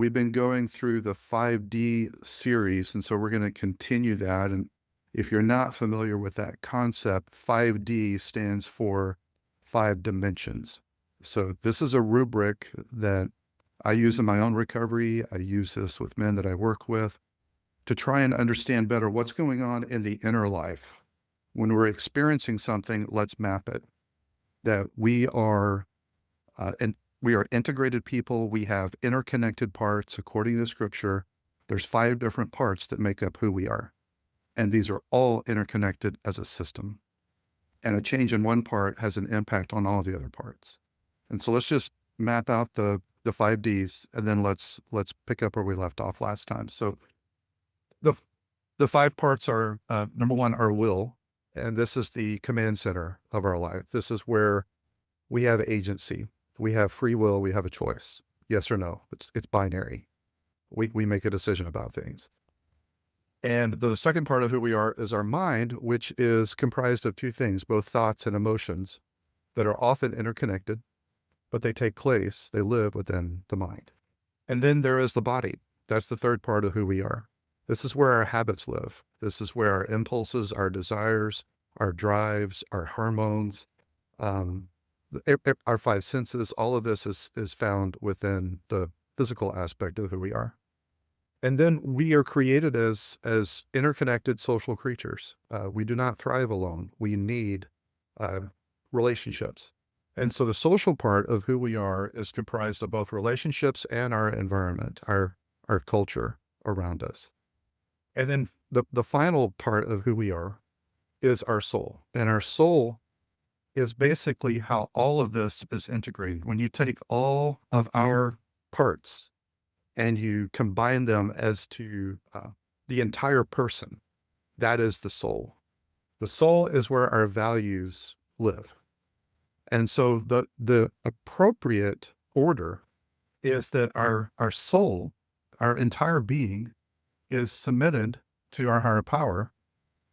We've been going through the 5D series, and so we're going to continue that. And if you're not familiar with that concept, 5D stands for 5 dimensions. So this is a rubric that I use in my own recovery. I use this with men that I work with to try and understand better what's going on in the inner life. When we're experiencing something, let's map it. That and we are integrated people. We have interconnected parts according to scripture. There's 5 different parts that make up who we are. And these are all interconnected as a system. And a change in one part has an impact on all the other parts. And so let's just map out the 5 Ds, and then let's pick up where we left off last time. So the the 5 parts are, number one, our will. And this is the command center of our life. This is where we have agency. We have free will. We have a choice. Yes or no. It's binary. We make a decision about things. And the second part of who we are is our mind, which is comprised of 2 things, both thoughts and emotions that are often interconnected, but they take place, they live within the mind. And then there is the body. That's the third part of who we are. This is where our habits live. This is where our impulses, our desires, our drives, our hormones, our 5 senses, all of this is found within the physical aspect of who we are. And then we are created as interconnected social creatures. We do not thrive alone. We need relationships. And so the social part of who we are is comprised of both relationships and our environment, our culture around us. And then the final part of who we are is our soul. And our soul is basically how all of this is integrated. When you take all of our parts and you combine them as to the entire person, that is the soul. The soul is where our values live. And so the appropriate order is that our soul, our entire being, is submitted to our higher power,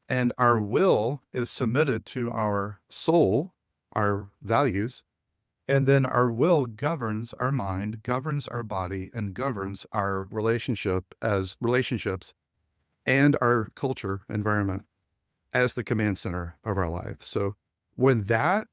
and our will is submitted to our soul, our values, and then our will governs our mind, governs our body, and governs our relationships and our culture environment as the command center of our life. So when that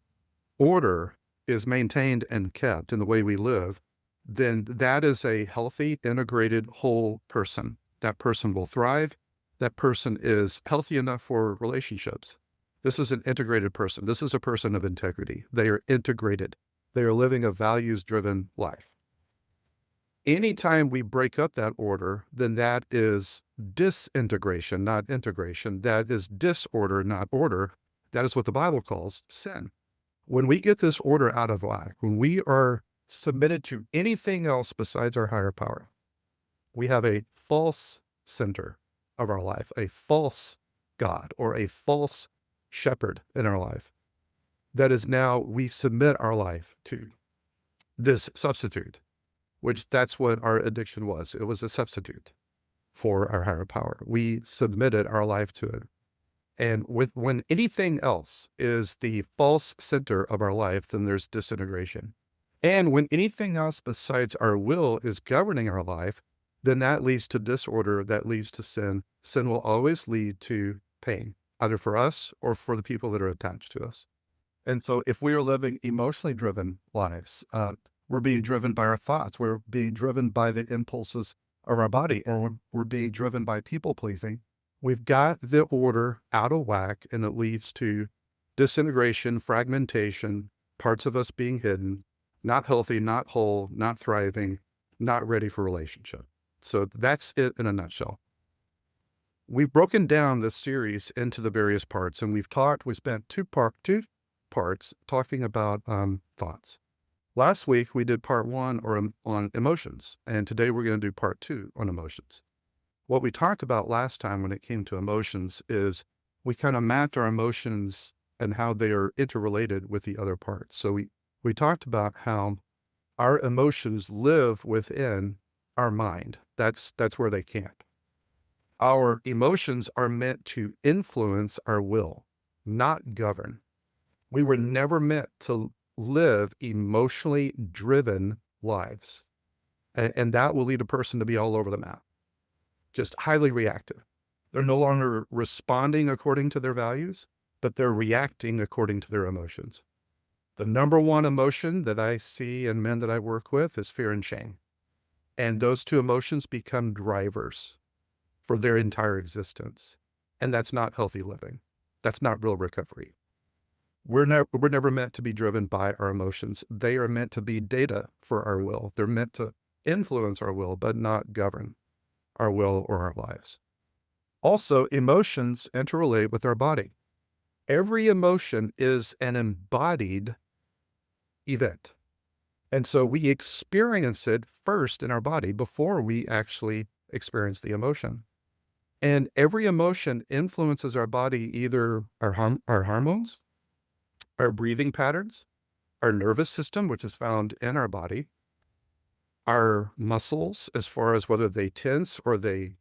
order is maintained and kept in the way we live, then that is a healthy, integrated, whole person. That person will thrive. That person is healthy enough for relationships. This is an integrated person. This is a person of integrity. They are integrated. They are living a values-driven life. Anytime we break up that order, then that is disintegration, not integration. That is disorder, not order. That is what the Bible calls sin. When we get this order out of whack, when we are submitted to anything else besides our higher power, we have a false center of our life, a false God or a false shepherd in our life. That is now we submit our life to this substitute, which that's what our addiction was. It was a substitute for our higher power. We submitted our life to it. And when anything else is the false center of our life, then there's disintegration. And when anything else besides our will is governing our life, then that leads to disorder, that leads to sin. Sin will always lead to pain, either for us or for the people that are attached to us. And so if we are living emotionally driven lives, we're being driven by our thoughts, we're being driven by the impulses of our body, or we're being driven by people pleasing, we've got the order out of whack, and it leads to disintegration, fragmentation, parts of us being hidden, not healthy, not whole, not thriving, not ready for relationship. So that's it in a nutshell. We've broken down this series into the various parts, and we spent two parts talking about thoughts. Last week we did part 1 on emotions, and today we're going to do part 2 on emotions. What we talked about last time when it came to emotions is we kind of mapped our emotions and how they are interrelated with the other parts. So we talked about how our emotions live within our mind. That's where they camp. Our emotions are meant to influence our will, not govern. We were never meant to live emotionally driven lives. And that will lead a person to be all over the map, just highly reactive. They're no longer responding according to their values, but they're reacting according to their emotions. The number one emotion that I see in men that I work with is fear and shame. And those two emotions become drivers for their entire existence. And that's not healthy living. That's not real recovery. We're never meant to be driven by our emotions. They are meant to be data for our will. They're meant to influence our will, but not govern our will or our lives. Also, emotions interrelate with our body. Every emotion is an embodied event. And so we experience it first in our body before we actually experience the emotion. And every emotion influences our body, either our hormones, our breathing patterns, our nervous system, which is found in our body, our muscles, as far as whether they tense or they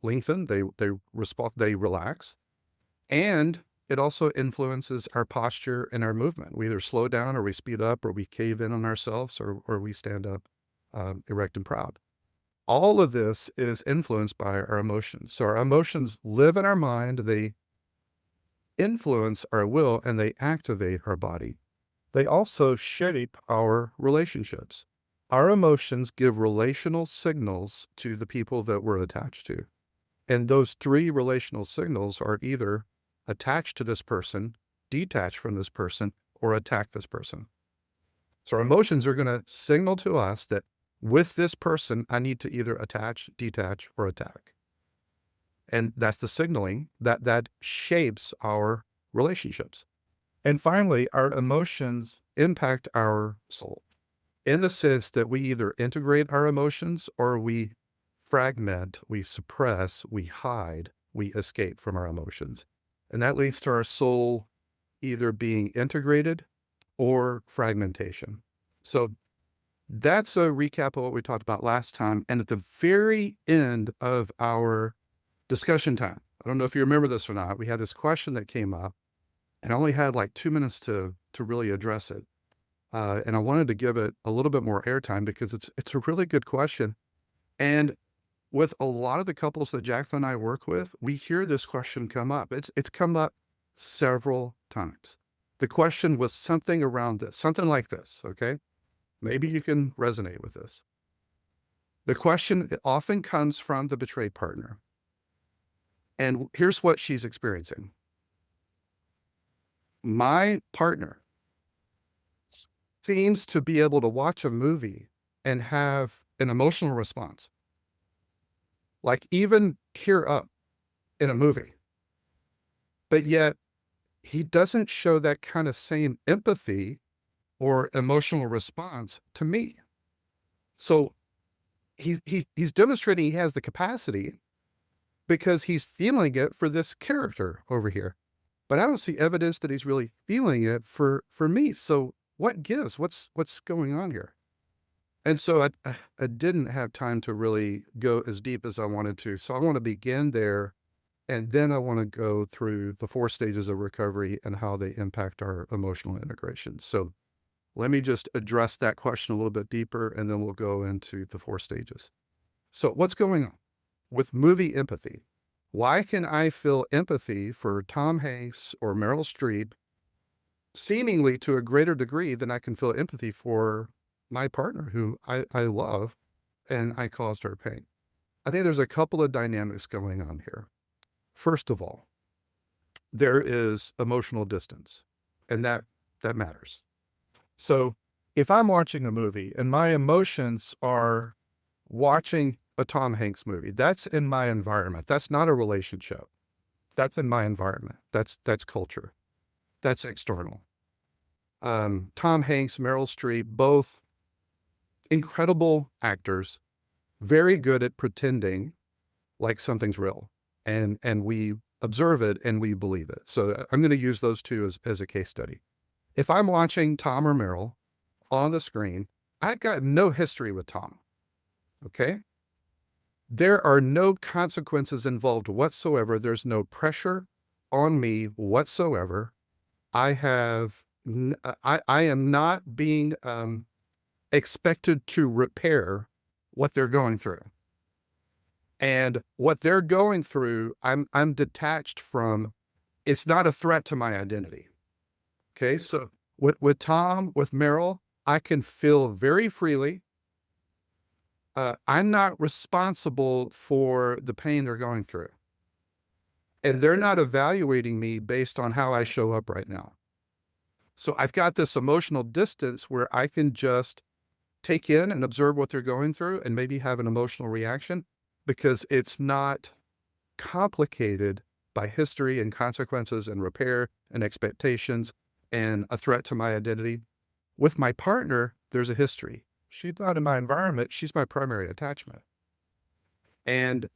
lengthen, they relax, and it also influences our posture and our movement. We either slow down or we speed up or we cave in on ourselves or we stand up erect and proud. All of this is influenced by our emotions. So our emotions live in our mind, they influence our will, and they activate our body. They also shape our relationships. Our emotions give relational signals to the people that we're attached to. And those three relational signals are either attached to this person, detached from this person, or attack this person. So our emotions are going to signal to us that with this person, I need to either attach, detach, or attack. And that's the signaling that shapes our relationships. And finally, our emotions impact our soul in the sense that we either integrate our emotions or we fragment, we suppress, we hide, we escape from our emotions. And that leads to our soul either being integrated or fragmentation. So that's a recap of what we talked about last time. And at the very end of our discussion time, I don't know if you remember this or not, we had this question that came up, and I only had like 2 minutes to really address it. And I wanted to give it a little bit more airtime because it's a really good question. And with a lot of the couples that Jacqueline and I work with, we hear this question come up. It's come up several times. The question was something around this, something like this, okay? Maybe you can resonate with this. The question often comes from the betrayed partner. And here's what she's experiencing. My partner seems to be able to watch a movie and have an emotional response, like even tear up in a movie. But yet he doesn't show that kind of same empathy or emotional response to me. So he's demonstrating he has the capacity because he's feeling it for this character over here. But I don't see evidence that he's really feeling it for me. So what gives? What's going on here? And so I didn't have time to really go as deep as I wanted to. So I want to begin there. And then I want to go through the 4 stages of recovery and how they impact our emotional integration. So let me just address that question a little bit deeper, and then we'll go into the 4 stages. So what's going on with movie empathy? Why can I feel empathy for Tom Hanks or Meryl Streep seemingly to a greater degree than I can feel empathy for my partner who I love and I caused her pain? I think there's a couple of dynamics going on here. First of all, there is emotional distance, and that matters. So if I'm watching a movie and my emotions are watching a Tom Hanks movie, that's in my environment. That's not a relationship. That's in my environment. That's culture. That's external. Tom Hanks, Meryl Streep, both incredible actors, very good at pretending like something's real, and we observe it and we believe it. So I'm going to use those two as a case study. If I'm watching Tom or Meryl on the screen, I've got no history with Tom. Okay. There are no consequences involved whatsoever. There's no pressure on me whatsoever. I have, I am not being expected to repair what they're going through. And what they're going through, I'm detached from. It's not a threat to my identity. Okay. So with Tom, with Meryl, I can feel very freely. I'm not responsible for the pain they're going through. And they're not evaluating me based on how I show up right now. So I've got this emotional distance where I can just take in and observe what they're going through and maybe have an emotional reaction because it's not complicated by history and consequences and repair and expectations and a threat to my identity. With my partner, there's a history. She's not in my environment. She's my primary attachment. And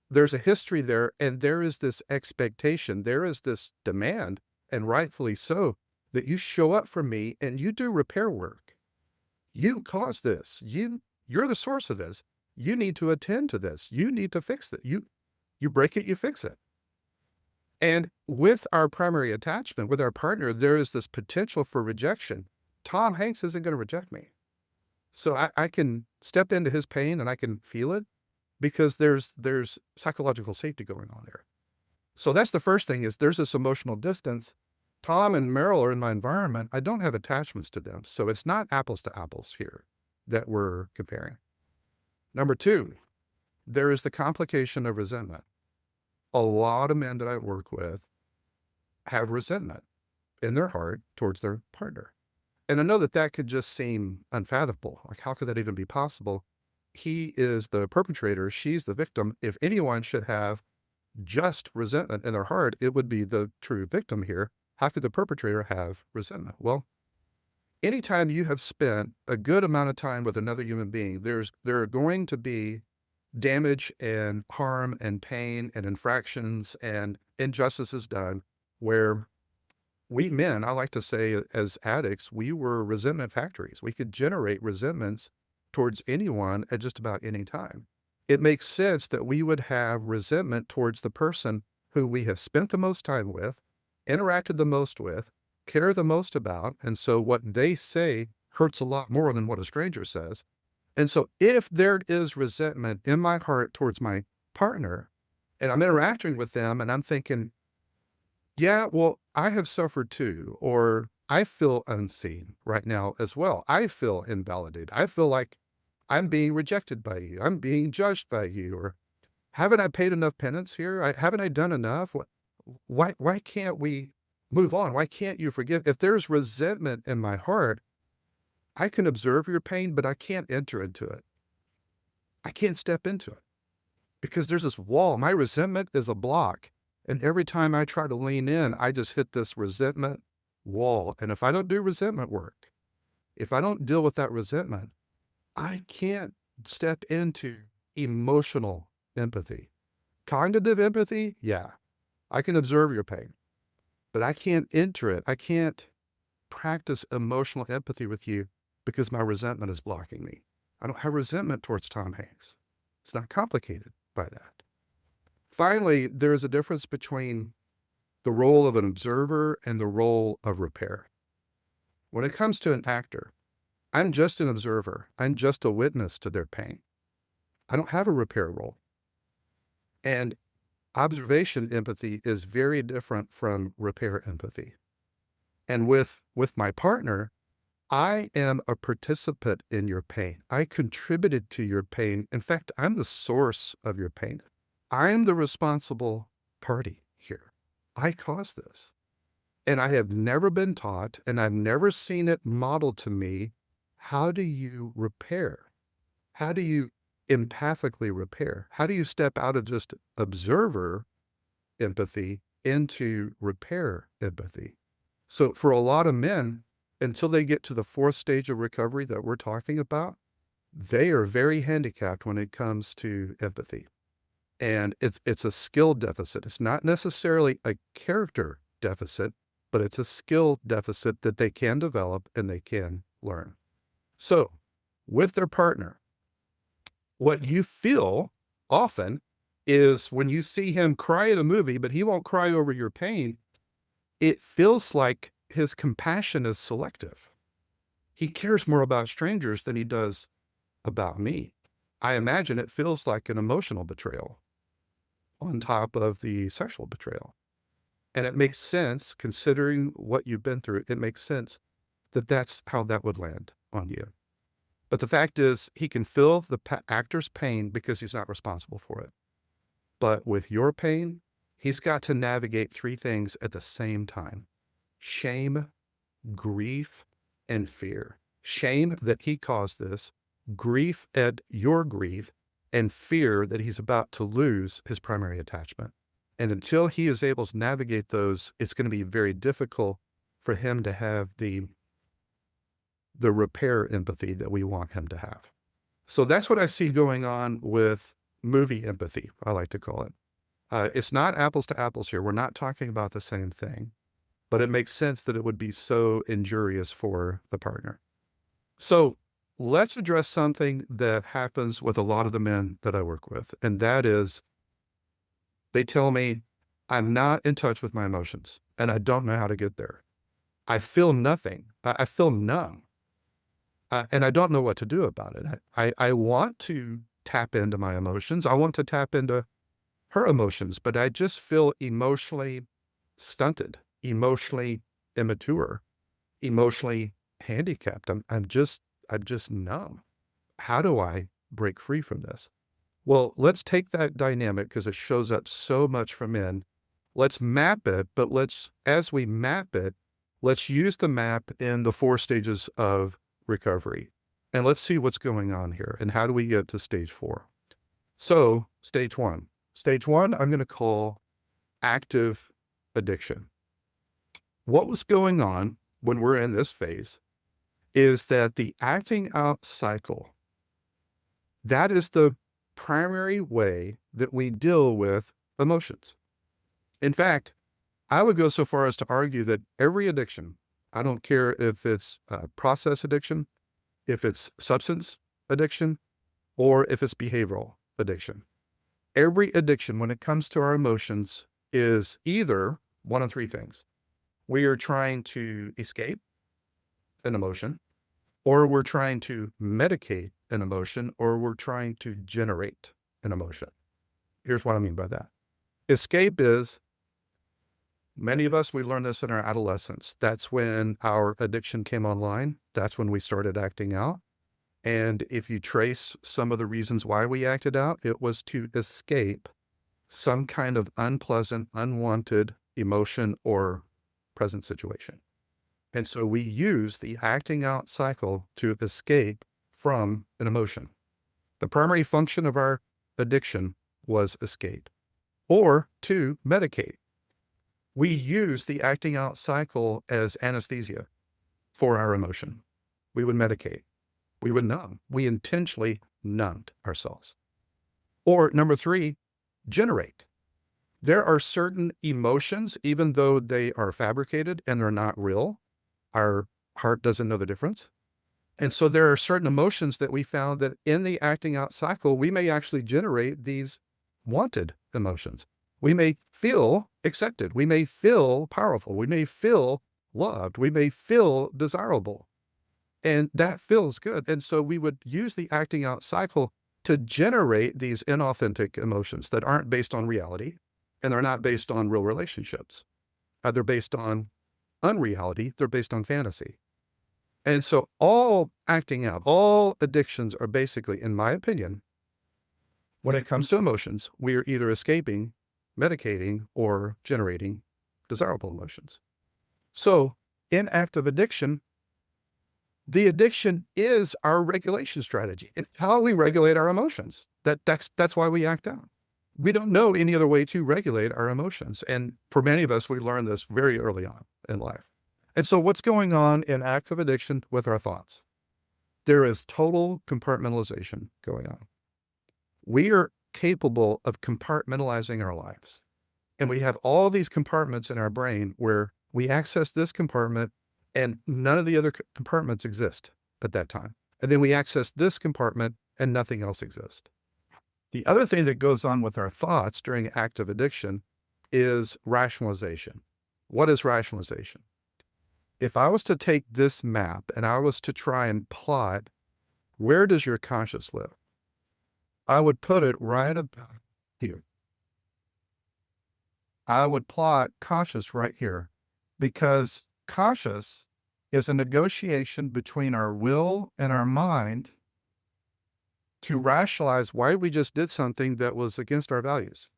there's a history there, and there is this expectation, there is this demand, and rightfully so, that you show up for me and you do repair work. You caused this. You're the source of this. You need to attend to this. You need to fix it. You break it, you fix it. And with our primary attachment, with our partner, there is this potential for rejection. Tom Hanks isn't going to reject me. So I can step into his pain and I can feel it because there's psychological safety going on there. So that's the first thing is there's this emotional distance. Tom and Meryl are in my environment. I don't have attachments to them. So it's not apples to apples here that we're comparing. Number two, there is the complication of resentment. A lot of men that I work with have resentment in their heart towards their partner. And I know that that could just seem unfathomable. Like, how could that even be possible? He is the perpetrator. She's the victim. If anyone should have just resentment in their heart, it would be the true victim here. How could the perpetrator have resentment? Well, anytime you have spent a good amount of time with another human being, there are going to be damage and harm and pain and infractions and injustices done where we men, I like to say as addicts, we were resentment factories. We could generate resentments towards anyone at just about any time. It makes sense that we would have resentment towards the person who we have spent the most time with, interacted the most with, care the most about. And so what they say hurts a lot more than what a stranger says. And so if there is resentment in my heart towards my partner and I'm interacting with them and I'm thinking, yeah, well, I have suffered too, or I feel unseen right now as well. I feel invalidated. I feel like I'm being rejected by you. I'm being judged by you. Or haven't I paid enough penance here? Haven't I done enough? Why can't we move on? Why can't you forgive? If there's resentment in my heart, I can observe your pain, but I can't enter into it. I can't step into it because there's this wall. My resentment is a block. And every time I try to lean in, I just hit this resentment wall. And if I don't do resentment work, if I don't deal with that resentment, I can't step into emotional empathy. Cognitive empathy, yeah, I can observe your pain, but I can't enter it. I can't practice emotional empathy with you because my resentment is blocking me. I don't have resentment towards Tom Hanks. It's not complicated by that. Finally, there is a difference between the role of an observer and the role of repair. When it comes to an actor, I'm just an observer. I'm just a witness to their pain. I don't have a repair role. And observation empathy is very different from repair empathy. And with my partner, I am a participant in your pain. I contributed to your pain. In fact, I'm the source of your pain. I'm the responsible party here. I caused this. And I have never been taught, and I've never seen it modeled to me. How do you repair? How do you empathically repair? How do you step out of just observer empathy into repair empathy? So for a lot of men, until they get to the fourth stage of recovery that we're talking about, they are very handicapped when it comes to empathy. And it's a skill deficit. It's not necessarily a character deficit, but it's a skill deficit that they can develop and they can learn. So with their partner, what you feel often is when you see him cry at a movie, but he won't cry over your pain, it feels like his compassion is selective. He cares more about strangers than he does about me. I imagine it feels like an emotional betrayal on top of the sexual betrayal. And it makes sense, considering what you've been through, it makes sense that that's how that would land on you. But the fact is, he can feel the actor's pain because he's not responsible for it. But with your pain, he's got to navigate three things at the same time: shame, grief, and fear. Shame that he caused this, grief at your grief, and fear that he's about to lose his primary attachment. And until he is able to navigate those, it's going to be very difficult for him to have the repair empathy that we want him to have. So that's what I see going on with movie empathy, I like to call it. It's not apples to apples here. We're not talking about the same thing, but it makes sense that it would be so injurious for the partner. So let's address something that happens with a lot of the men that I work with, and that is they tell me, I'm not in touch with my emotions and I don't know how to get there. I feel nothing. I feel numb. And I don't know what to do about it. I want to tap into my emotions. I want to tap into her emotions, but I just feel emotionally stunted, emotionally immature, emotionally handicapped. I'm just numb. How do I break free from this? Well, let's take that dynamic because it shows up so much for men. Let's map it, but as we map it, let's use the map in the 4 stages of recovery. And let's see what's going on here and how do we get to stage 4. So stage 1. Stage 1, I'm going to call active addiction. What was going on when we're in this phase is that the acting out cycle, that is the primary way that we deal with emotions. In fact, I would go so far as to argue that every addiction, I don't care if it's process addiction, if it's substance addiction, or if it's behavioral addiction. Every addiction, when it comes to our emotions, is either one of 3 things. We are trying to escape an emotion, or we're trying to medicate an emotion, or we're trying to generate an emotion. Here's what I mean by that. Escape is, many of us, we learned this in our adolescence. That's when our addiction came online. That's when we started acting out. And if you trace some of the reasons why we acted out, it was to escape some kind of unpleasant, unwanted emotion or present situation. And so we use the acting out cycle to escape from an emotion. The primary function of our addiction was escape, or to medicate. We use the acting out cycle as anesthesia for our emotion. We would medicate. We would numb. We intentionally numbed ourselves. Or number 3, generate. There are certain emotions, even though they are fabricated and they're not real, our heart doesn't know the difference. And so there are certain emotions that we found that in the acting out cycle, we may actually generate these wanted emotions. We may feel accepted. We may feel powerful. We may feel loved. We may feel desirable. And that feels good. And so we would use the acting out cycle to generate these inauthentic emotions that aren't based on reality and they're not based on real relationships. They're based on unreality. They're based on fantasy. And so all acting out, all addictions are basically, in my opinion, when it comes to emotions, we are either escaping, medicating, or generating desirable emotions. So in active addiction, the addiction is our regulation strategy. It's how we regulate our emotions. That's why we act out. We don't know any other way to regulate our emotions. And for many of us, we learn this very early on in life. And so what's going on in active addiction with our thoughts? There is total compartmentalization going on. We are capable of compartmentalizing our lives. And we have all these compartments in our brain where we access this compartment and none of the other compartments exist at that time. And then we access this compartment and nothing else exists. The other thing that goes on with our thoughts during active addiction is rationalization. What is rationalization? If I was to take this map and I was to try and plot Where does your conscious live? I would put it right about here. I would plot conscious right here because conscious is a negotiation between our will and our mind to rationalize why we just did something that was against our values.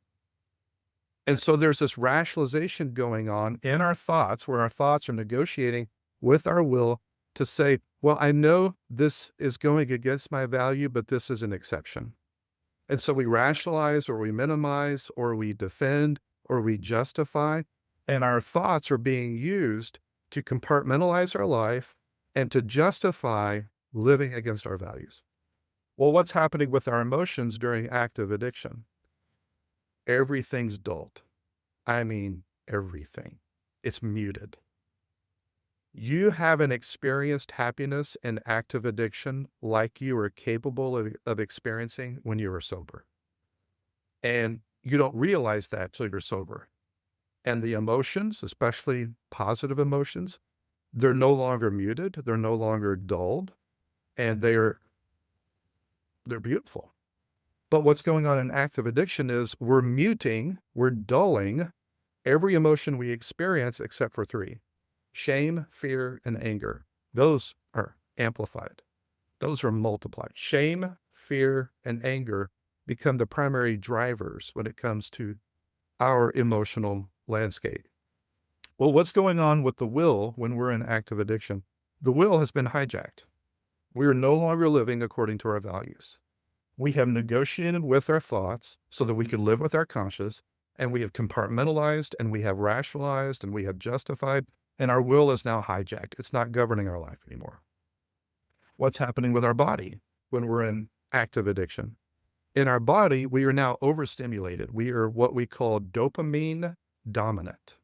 And so there's this rationalization going on in our thoughts where our thoughts are negotiating with our will to say, well, I know this is going against my value, but this is an exception. And so we rationalize or we minimize or we defend or we justify. And our thoughts are being used to compartmentalize our life and to justify living against our values. Well, what's happening with our emotions during active addiction? Everything's dulled. I mean, everything. It's muted. You haven't experienced happiness in active addiction like you were capable of experiencing when you were sober. And you don't realize that till you're sober. And the emotions, especially positive emotions, they're no longer muted, they're no longer dulled, and they're beautiful. But what's going on in active addiction is we're muting, we're dulling every emotion we experience except for three: shame, fear, and anger. Those are amplified. Those are multiplied. Shame, fear, and anger become the primary drivers when it comes to our emotional landscape. Well, what's going on with the will when we're in active addiction? The will has been hijacked. We are no longer living according to our values. We have negotiated with our thoughts so that we can live with our conscience, and we have compartmentalized and we have rationalized and we have justified, and our will is now hijacked. It's not governing our life anymore. What's happening with our body when we're in active addiction? In our body, we are now overstimulated. We are what we call dopamine dominant.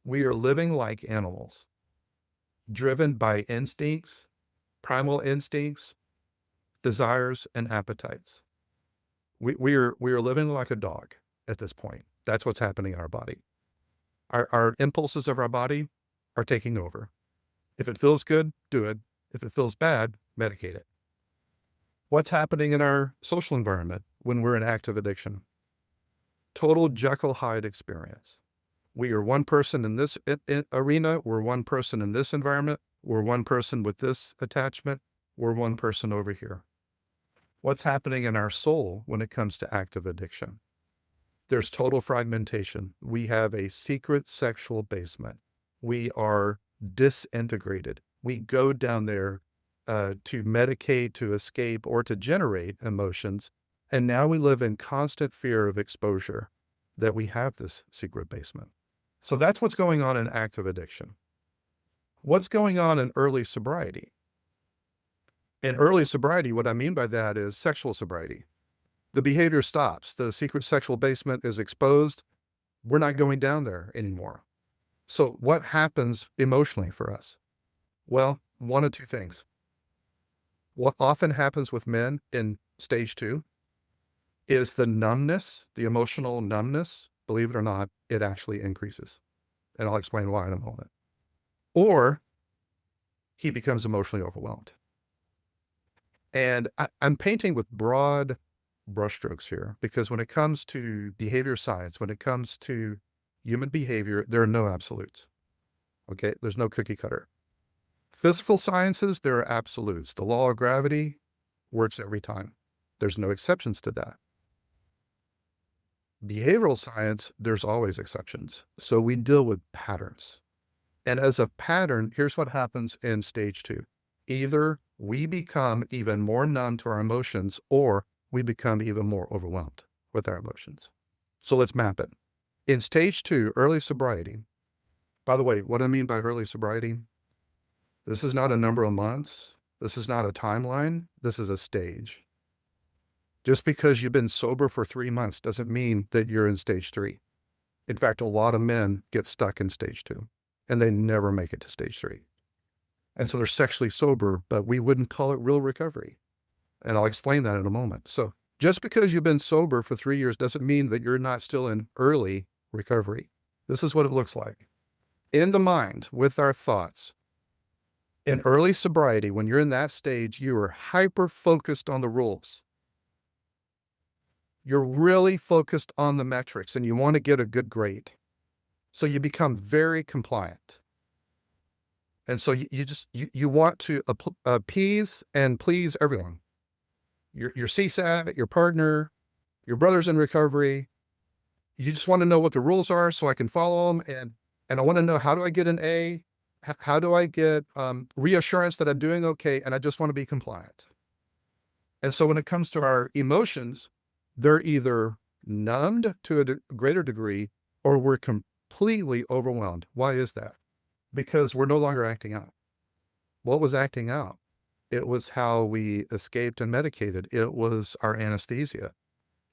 We are living like animals, driven by instincts, primal instincts, desires, and appetites. We are living like a dog at this point. That's what's happening in our body. Our impulses of our body are taking over. If it feels good, do it. If it feels bad, medicate it. What's happening in our social environment when we're in active addiction? Total Jekyll Hyde experience. We are one person in this arena. We're one person in this environment. We're one person with this attachment. We're one person over here. What's happening in our soul when it comes to active addiction? There's total fragmentation. We have a secret sexual basement. We are disintegrated. We go down there to medicate, to escape, or to generate emotions. And now we live in constant fear of exposure that we have this secret basement. So that's what's going on in active addiction. What's going on in early sobriety? In early sobriety, what I mean by that is sexual sobriety. The behavior stops. The secret sexual basement is exposed. We're not going down there anymore. So what happens emotionally for us? Well, one of two things. What often happens with men in stage 2 is the numbness, the emotional numbness. Believe it or not, it actually increases. And I'll explain why in a moment. Or he becomes emotionally overwhelmed. And I'm painting with broad brushstrokes here because when it comes to behavior science, when it comes to human behavior, there are no absolutes. Okay, there's no cookie cutter. Physical sciences, there are absolutes. The law of gravity works every time. There's no exceptions to that. Behavioral science, there's always exceptions. So we deal with patterns. And as a pattern, here's what happens in stage 2. Either we become even more numb to our emotions or we become even more overwhelmed with our emotions. So let's map it. In stage 2, early sobriety, by the way, what I mean by early sobriety, this is not a number of months. This is not a timeline. This is a stage. Just because you've been sober for 3 months doesn't mean that you're in stage 3. In fact, a lot of men get stuck in stage 2 and they never make it to stage 3. And so they're sexually sober, but we wouldn't call it real recovery. And I'll explain that in a moment. So just because you've been sober for 3 years doesn't mean that you're not still in early recovery. This is what it looks like. In the mind, with our thoughts, In early sobriety, when you're in that stage, you are hyper focused on the rules. You're really focused on the metrics and you want to get a good grade. So you become very compliant. And so you want to appease and please everyone. Your CSAT, your partner, your brothers in recovery. You just want to know what the rules are so I can follow them. And I want to know, how do I get an A? How do I get reassurance that I'm doing okay? And I just want to be compliant. And so when it comes to our emotions, they're either numbed to a greater degree or we're completely overwhelmed. Why is that? Because we're no longer acting out. What was acting out? It was how we escaped and medicated. It was our anesthesia.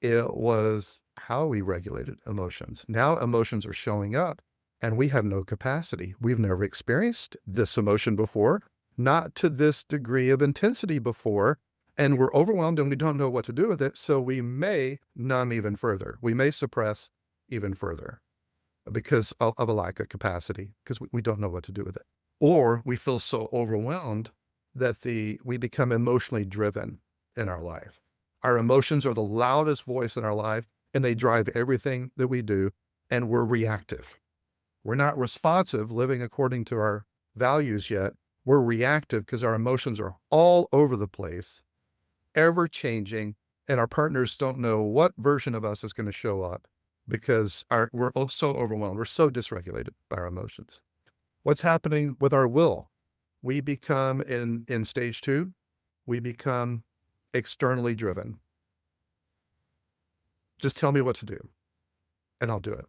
It was how we regulated emotions. Now emotions are showing up and we have no capacity. We've never experienced this emotion before, not to this degree of intensity before, and we're overwhelmed and we don't know what to do with it. So we may numb even further. We may suppress even further because of a lack of capacity, because we don't know what to do with it. Or we feel so overwhelmed that we become emotionally driven in our life. Our emotions are the loudest voice in our life, and they drive everything that we do, and we're reactive. We're not responsive, living according to our values yet. We're reactive because our emotions are all over the place, ever changing, and our partners don't know what version of us is going to show up because we're so overwhelmed. We're so dysregulated by our emotions. What's happening with our will? We become, in stage 2, we become externally driven. Just tell me what to do and I'll do it.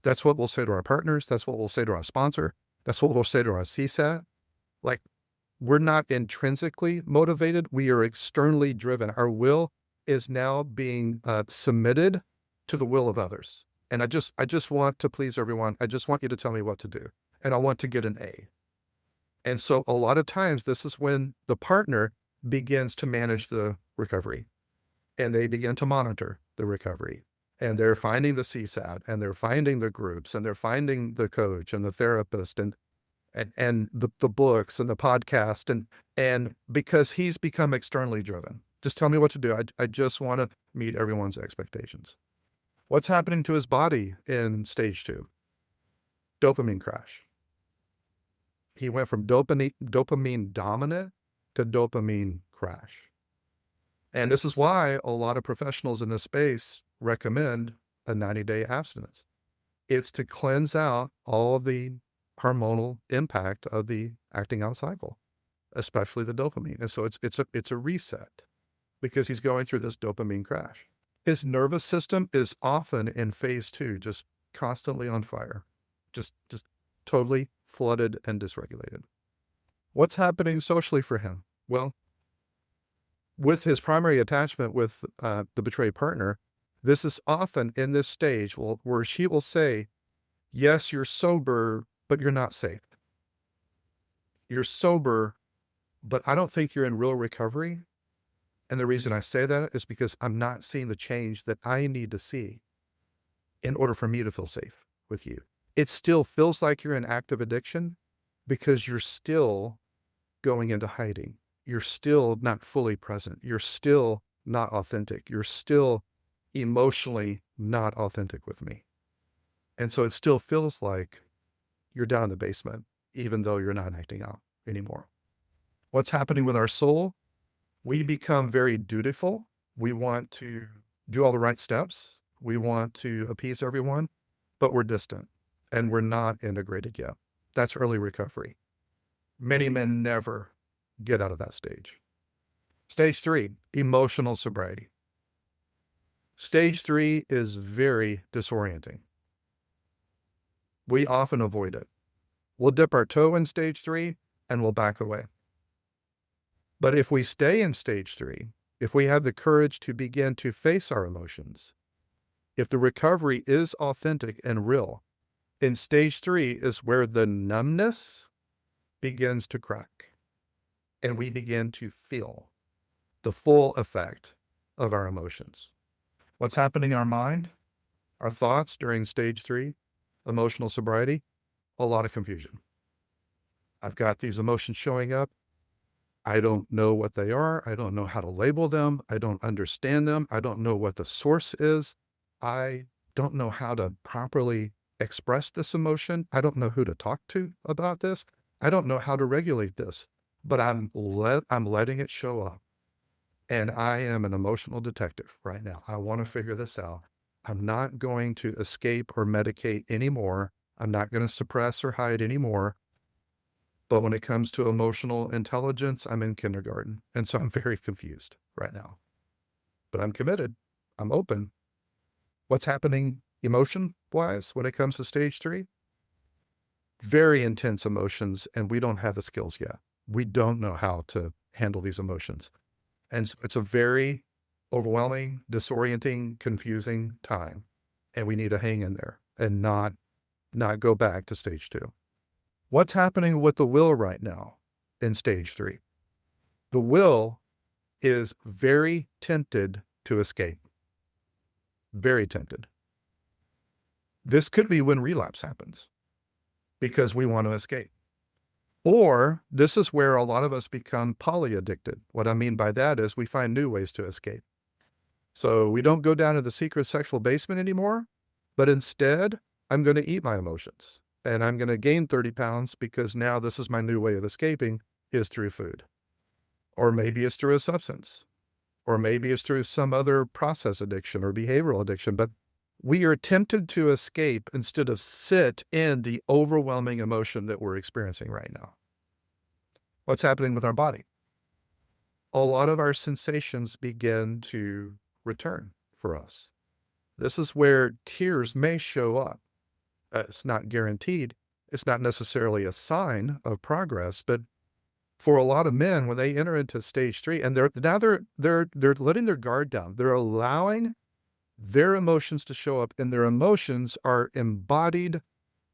That's what we'll say to our partners. That's what we'll say to our sponsor. That's what we'll say to our CSAT. Like, we're not intrinsically motivated. We are externally driven. Our will is now being submitted to the will of others. And I just want to please everyone. I just want you to tell me what to do. And I want to get an A. And so a lot of times this is when the partner begins to manage the recovery and they begin to monitor the recovery, and they're finding the CSAT and they're finding the groups and they're finding the coach and the therapist and the books and the podcast. And because he's become externally driven, just tell me what to do. I just want to meet everyone's expectations. What's happening to his body in stage 2? Dopamine crash. He went from dopamine dominant to dopamine crash. And this is why a lot of professionals in this space recommend a 90-day abstinence. It's to cleanse out all of the hormonal impact of the acting out cycle, especially the dopamine. And so it's a reset because he's going through this dopamine crash. His nervous system is often in phase 2, just constantly on fire, just totally flooded and dysregulated. What's happening socially for him? Well, with his primary attachment with the betrayed partner, this is often in this stage where she will say, yes, you're sober, but you're not safe. You're sober, but I don't think you're in real recovery. And the reason I say that is because I'm not seeing the change that I need to see in order for me to feel safe with you. It still feels like you're in active addiction because you're still going into hiding. You're still not fully present. You're still not authentic. You're still emotionally not authentic with me. And so it still feels like you're down in the basement, even though you're not acting out anymore. What's happening with our soul? We become very dutiful. We want to do all the right steps. We want to appease everyone, but we're distant and we're not integrated yet. That's early recovery. Many men never get out of that stage. Stage 3, emotional sobriety. Stage 3 is very disorienting. We often avoid it. We'll dip our toe in stage 3 and we'll back away. But if we stay in stage 3, if we have the courage to begin to face our emotions, if the recovery is authentic and real, in stage 3 is where the numbness begins to crack and we begin to feel the full effect of our emotions. What's happening in our mind, our thoughts during stage 3, emotional sobriety? A lot of confusion. I've got these emotions showing up. I don't know what they are. I don't know how to label them. I don't understand them. I don't know what the source is. I don't know how to properly express this emotion. I don't know who to talk to about this. I don't know how to regulate this, but I'm letting it show up. And I am an emotional detective right now. I want to figure this out. I'm not going to escape or medicate anymore. I'm not going to suppress or hide anymore. But when it comes to emotional intelligence, I'm in kindergarten. And so I'm very confused right now. But I'm committed. I'm open. What's happening emotion wise when it comes to stage 3? Very intense emotions, and we don't have the skills yet. We don't know how to handle these emotions. And so it's a very overwhelming, disorienting, confusing time. And we need to hang in there and not go back to stage 2. What's happening with the will right now in stage 3? The will is very tempted to escape. Very tempted. This could be when relapse happens because we want to escape. Or this is where a lot of us become polyaddicted. What I mean by that is we find new ways to escape. So we don't go down to the secret sexual basement anymore, but instead I'm going to eat my emotions and I'm going to gain 30 pounds because now this is my new way of escaping is through food. Or maybe it's through a substance, or maybe it's through some other process addiction or behavioral addiction, but we are tempted to escape instead of sit in the overwhelming emotion that we're experiencing right now. What's happening with our body? A lot of our sensations begin to return for us. This is where tears may show up. It's not guaranteed. It's not necessarily a sign of progress, but for a lot of men, when they enter into stage 3, and they're letting their guard down. They're allowing their emotions to show up, and their emotions are embodied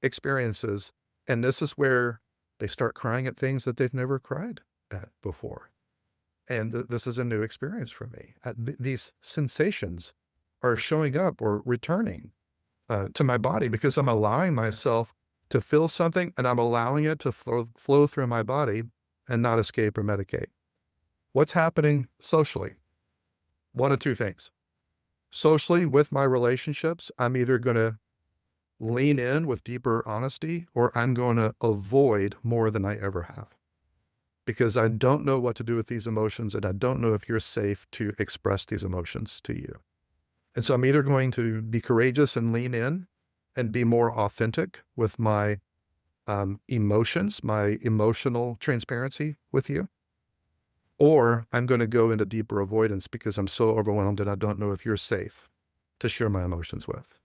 experiences. And this is where they start crying at things that they've never cried at before. And this is a new experience for me. These sensations are showing up or returning to my body because I'm allowing myself to feel something and I'm allowing it to flow through my body and not escape or medicate. What's happening socially? One of two things. Socially, with my relationships, I'm either going to lean in with deeper honesty or I'm going to avoid more than I ever have because I don't know what to do with these emotions and I don't know if you're safe to express these emotions to you. And so I'm either going to be courageous and lean in and be more authentic with my emotions, my emotional transparency with you, or I'm going to go into deeper avoidance because I'm so overwhelmed and I don't know if you're safe to share my emotions with.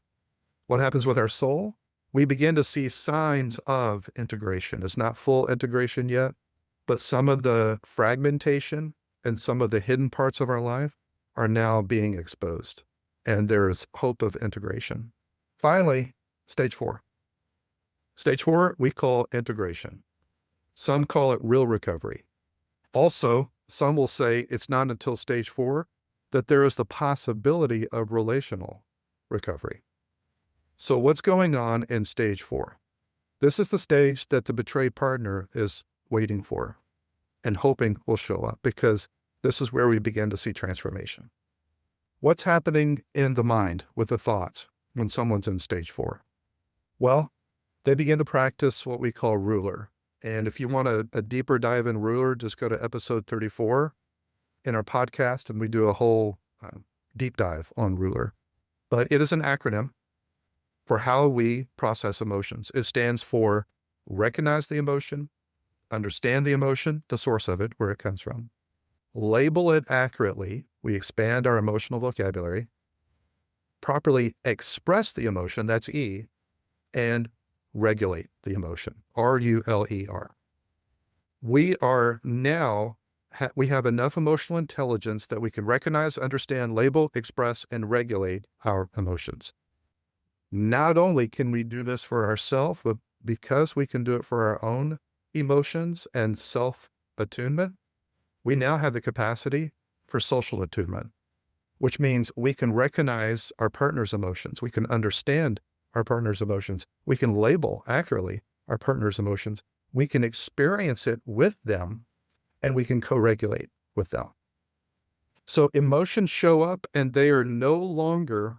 What happens with our soul? We begin to see signs of integration. It's not full integration yet, but some of the fragmentation and some of the hidden parts of our life are now being exposed, and there is hope of integration. Finally, stage 4. Stage 4, we call integration. Some call it real recovery. Also, some will say it's not until stage 4 that there is the possibility of relational recovery. So what's going on in stage 4? This is the stage that the betrayed partner is waiting for and hoping will show up because this is where we begin to see transformation. What's happening in the mind with the thoughts when someone's in stage 4? Well, they begin to practice what we call ruler. And if you want a deeper dive in ruler, just go to episode 34 in our podcast and we do a whole deep dive on ruler. But it is an acronym for how we process emotions. It stands for recognize the emotion, understand the emotion, the source of it, where it comes from, label it accurately. We expand our emotional vocabulary, properly express the emotion, that's E, and regulate the emotion, R-U-L-E-R. We are now, we have enough emotional intelligence that we can recognize, understand, label, express, and regulate our emotions. Not only can we do this for ourselves, but because we can do it for our own emotions and self-attunement, we now have the capacity for social attunement, which means we can recognize our partner's emotions. We can understand our partner's emotions. We can label accurately our partner's emotions, We can experience it with them, and we can co-regulate with them. So emotions show up and they are no longer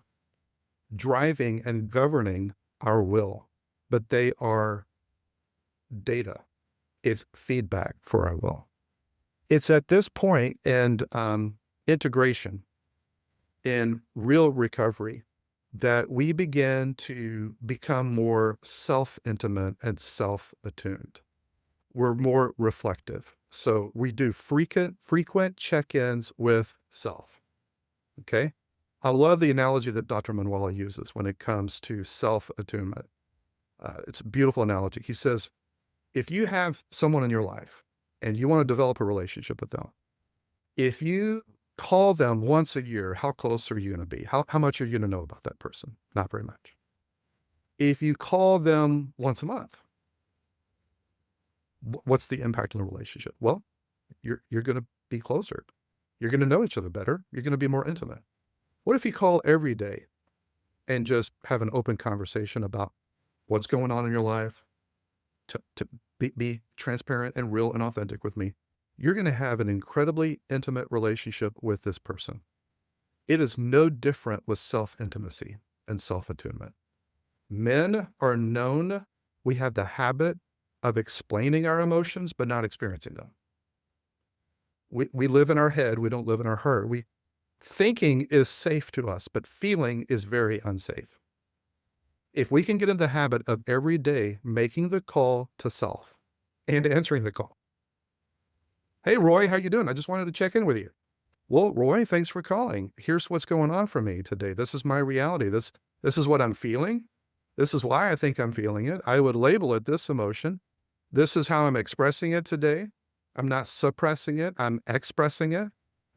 driving and governing our will, but they are data. It's feedback for our will. It's at this point in integration, in real recovery, that we begin to become more self-intimate and self-attuned. We're more reflective. So we do frequent check-ins with self. Okay. I love the analogy that Dr. Manuela uses when it comes to self-attunement. It's a beautiful analogy. He says, if you have someone in your life and you want to develop a relationship with them, if you call them once a year, how close are you going to be? How much are you going to know about that person? Not very much. If you call them once a month, what's the impact on the relationship? Well, you're going to be closer. You're going to know each other better. You're going to be more intimate. What if you call every day and just have an open conversation about what's going on in your life, to be transparent and real and authentic with me? You're going to have an incredibly intimate relationship with this person. It is no different with self-intimacy and self-attunement. Men are known, we have the habit of explaining our emotions, but not experiencing them. We live in our head, we don't live in our heart. Thinking is safe to us, but feeling is very unsafe. If we can get in the habit of every day making the call to self and answering the call. Hey, Roy, how you doing? I just wanted to check in with you. Well, Roy, thanks for calling. Here's what's going on for me today. This is my reality. This is what I'm feeling. This is why I think I'm feeling it. I would label it this emotion. This is how I'm expressing it today. I'm not suppressing it. I'm expressing it.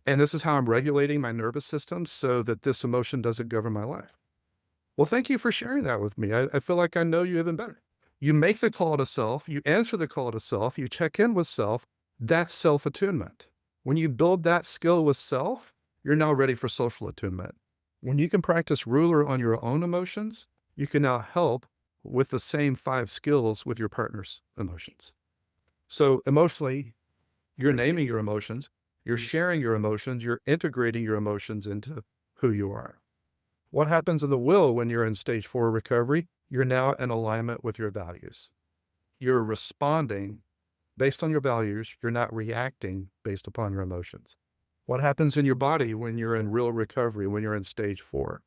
And this is how I'm regulating my nervous system so that this emotion doesn't govern my life. Well, thank you for sharing that with me. I feel like I know you even better. You make the call to self, you answer the call to self, you check in with self. That's self-attunement. When you build that skill with self, you're now ready for social attunement. When you can practice ruler on your own emotions, you can now help with the same 5 skills with your partner's emotions. So emotionally, you're naming your emotions, you're sharing your emotions, you're integrating your emotions into who you are. What happens in the will when you're in stage 4 recovery? You're now in alignment with your values. You're responding based on your values. You're not reacting based upon your emotions. What happens in your body when you're in real recovery, when you're in stage 4?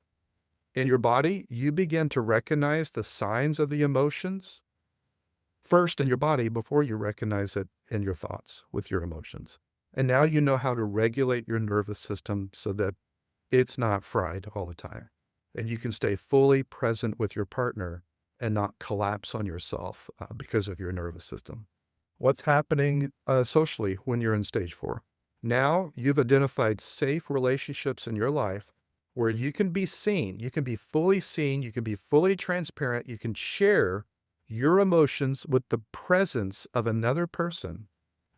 In your body, you begin to recognize the signs of the emotions first in your body before you recognize it in your thoughts with your emotions. And now you know how to regulate your nervous system so that it's not fried all the time. And you can stay fully present with your partner and not collapse on yourself because of your nervous system. What's happening socially when you're in stage 4? Now you've identified safe relationships in your life where you can be seen, you can be fully seen, you can be fully transparent, you can share your emotions with the presence of another person,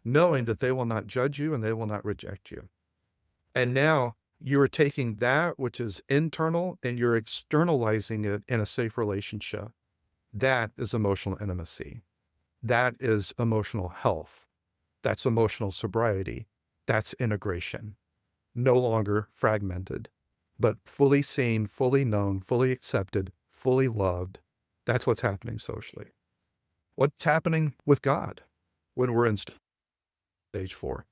knowing that they will not judge you and they will not reject you. And now you are taking that which is internal and you're externalizing it in a safe relationship. That is emotional intimacy. That is emotional health. That's emotional sobriety. That's integration. No longer fragmented, but fully seen, fully known, fully accepted, fully loved. That's what's happening socially. What's happening with God when we're in stage 4?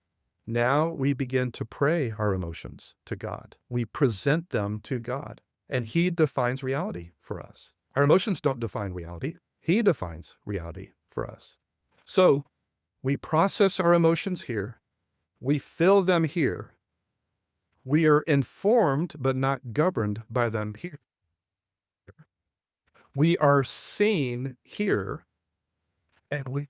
Now we begin to pray our emotions to God. We present them to God, and He defines reality for us. Our emotions don't define reality. He defines reality for us. So we process our emotions here. We feel them here. We are informed, but not governed by them here. We are seen here, and we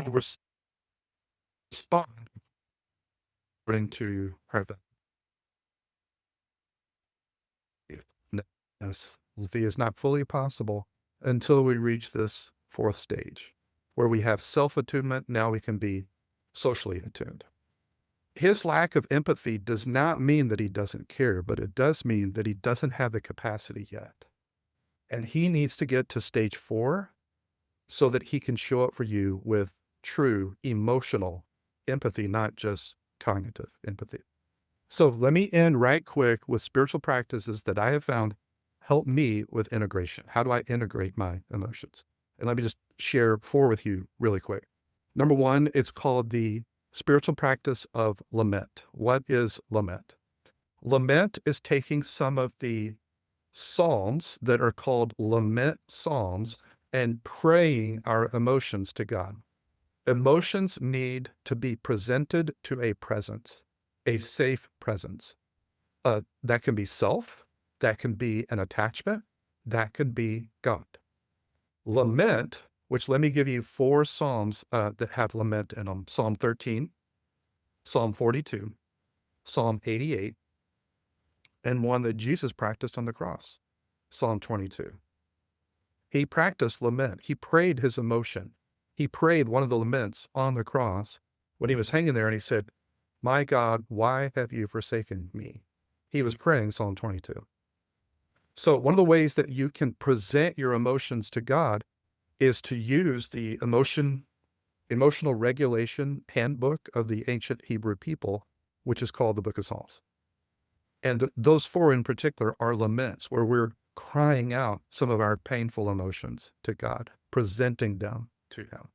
respond according to our values. Is not fully possible until we reach this 4th stage, where we have self-attunement. Now we can be socially attuned. His lack of empathy does not mean that he doesn't care, but it does mean that he doesn't have the capacity yet. And he needs to get to stage 4 so that he can show up for you with true emotional empathy, not just cognitive empathy. So let me end right quick with spiritual practices that I have found help me with integration. How do I integrate my emotions? And let me just share 4 with you really quick. Number 1, it's called the spiritual practice of lament. What is lament? Lament is taking some of the psalms that are called lament psalms and praying our emotions to God. Emotions need to be presented to a presence, a safe presence. That can be self, that can be an attachment, that can be God. Lament, which let me give you 4 psalms that have lament in them. Psalm 13, Psalm 42, Psalm 88, and one that Jesus practiced on the cross, Psalm 22. He practiced lament. He prayed his emotion. He prayed one of the laments on the cross when he was hanging there, and he said, "My God, why have you forsaken me?" He was praying Psalm 22. So one of the ways that you can present your emotions to God is to use the emotional regulation handbook of the ancient Hebrew people, which is called the Book of Psalms. And those 4 in particular are laments where we're crying out some of our painful emotions to God, presenting them to him.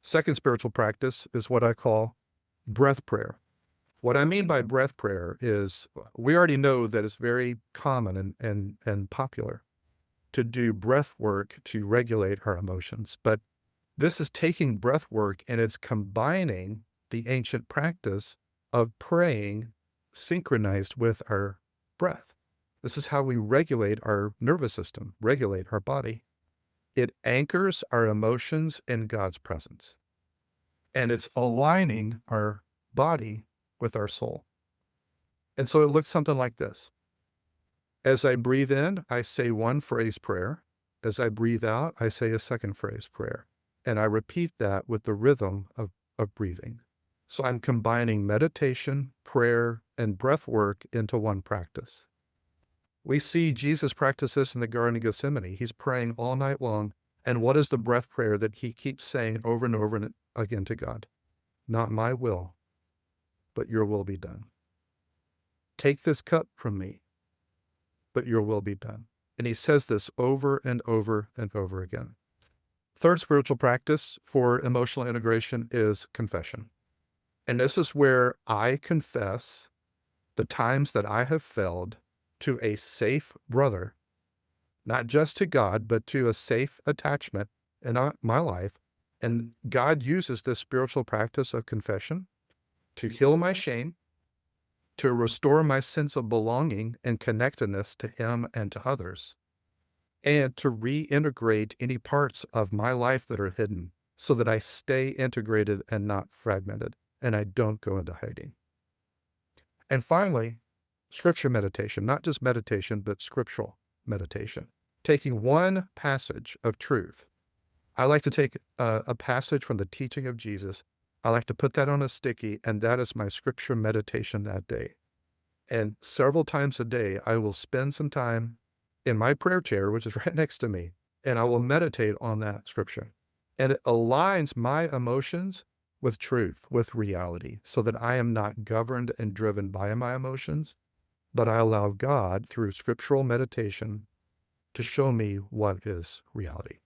Second spiritual practice is what I call breath prayer. What I mean by breath prayer is we already know that it's very common and popular to do breath work to regulate our emotions. But this is taking breath work and it's combining the ancient practice of praying synchronized with our breath. This is how we regulate our nervous system, regulate our body. It anchors our emotions in God's presence. And it's aligning our body with our soul. And so it looks something like this. As I breathe in, I say one phrase prayer. As I breathe out, I say a second phrase prayer. And I repeat that with the rhythm of breathing. So I'm combining meditation, prayer, and breath work into one practice. We see Jesus practice this in the Garden of Gethsemane. He's praying all night long. And what is the breath prayer that he keeps saying over and over again to God? Not my will, but your will be done. Take this cup from me, but your will be done. And he says this over and over and over again. Third spiritual practice for emotional integration is confession. And this is where I confess the times that I have failed to a safe brother, not just to God, but to a safe attachment in my life. And God uses this spiritual practice of confession to heal my shame, to restore my sense of belonging and connectedness to him and to others, and to reintegrate any parts of my life that are hidden so that I stay integrated and not fragmented, and I don't go into hiding. And finally, scripture meditation, not just meditation, but scriptural meditation. Taking one passage of truth. I like to take a passage from the teaching of Jesus. I like to put that on a sticky, and that is my scripture meditation that day. And several times a day, I will spend some time in my prayer chair, which is right next to me, and I will meditate on that scripture. And it aligns my emotions with truth, with reality, so that I am not governed and driven by my emotions, but I allow God, through scriptural meditation, to show me what is reality.